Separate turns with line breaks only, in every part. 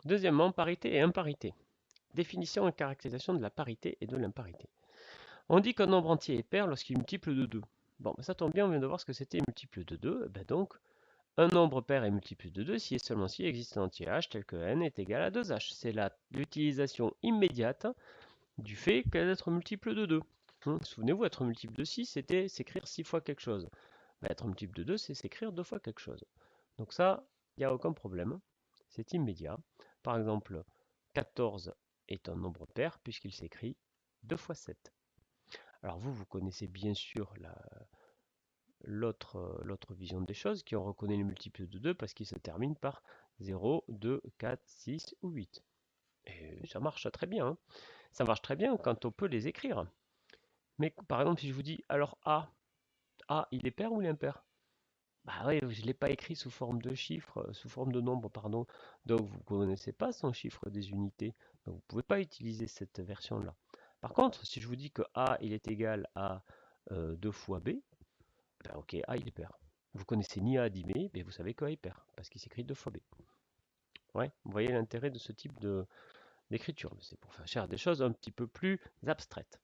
Deuxièmement, parité et imparité. Définition et caractérisation de la parité et de l'imparité. On dit qu'un nombre entier est pair lorsqu'il est multiple de 2. Bon, ça tombe bien, on vient de voir ce que c'était multiple de 2. Donc, un nombre pair est multiple de 2 si et seulement si il existe un entier h tel que n est égal à 2h. C'est l'utilisation immédiate du fait qu'elle est multiple de 2. Souvenez-vous, être multiple de 6, c'était s'écrire 6 fois quelque chose. Être multiple de 2, c'est s'écrire 2 fois quelque chose. Donc ça, il n'y a aucun problème. C'est immédiat. Par exemple, 14 est un nombre pair puisqu'il s'écrit 2 fois 7. Alors vous connaissez bien sûr l'autre vision des choses, qui on reconnaît les multiples de 2 parce qu'ils se terminent par 0, 2, 4, 6 ou 8. Et ça marche très bien. Hein. Ça marche très bien quand on peut les écrire. Mais par exemple, si je vous dis, alors A, il est pair ou il est impair? Bah oui, je ne l'ai pas écrit sous forme de chiffre, sous forme de nombre, pardon. Donc vous ne connaissez pas son chiffre des unités. Donc vous ne pouvez pas utiliser cette version-là. Par contre, si je vous dis que A il est égal à 2 fois B, ben ok, A il est pair. Vous connaissez ni A ni B, mais vous savez que A est pair, parce qu'il s'écrit 2 fois B. Ouais, vous voyez l'intérêt de ce type d'écriture. C'est pour faire des choses un petit peu plus abstraites.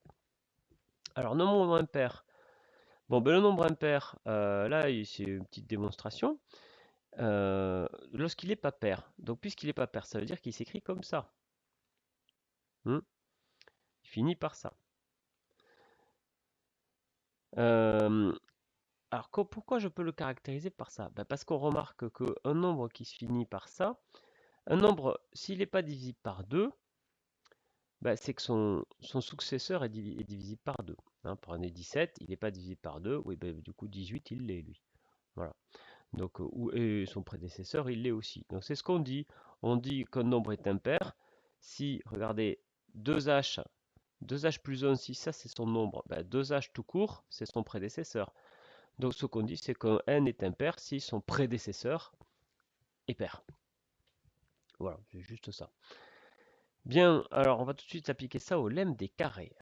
Alors, nombre impair. Bon, ben, le nombre impair, là, c'est une petite démonstration. Lorsqu'il n'est pas pair, donc puisqu'il n'est pas pair, ça veut dire qu'il s'écrit comme ça. Il finit par ça. Alors pourquoi je peux le caractériser par ça? Ben, parce qu'on remarque qu'un nombre qui se finit par ça, un nombre, s'il n'est pas divisible par 2, ben, c'est que son successeur est divisible par 2. Hein, prenez 17, il n'est pas divisible par 2, oui, ben, du coup 18, il l'est lui. Voilà. Donc, et son prédécesseur, il l'est aussi. Donc c'est ce qu'on dit. On dit qu'un nombre est impair si, regardez, 2h, 2h plus 1, si ça c'est son nombre, ben 2h tout court, c'est son prédécesseur. Donc ce qu'on dit, c'est qu'un n est impair si son prédécesseur est pair. Voilà, c'est juste ça. Bien, alors on va tout de suite appliquer ça au lemme des carrés.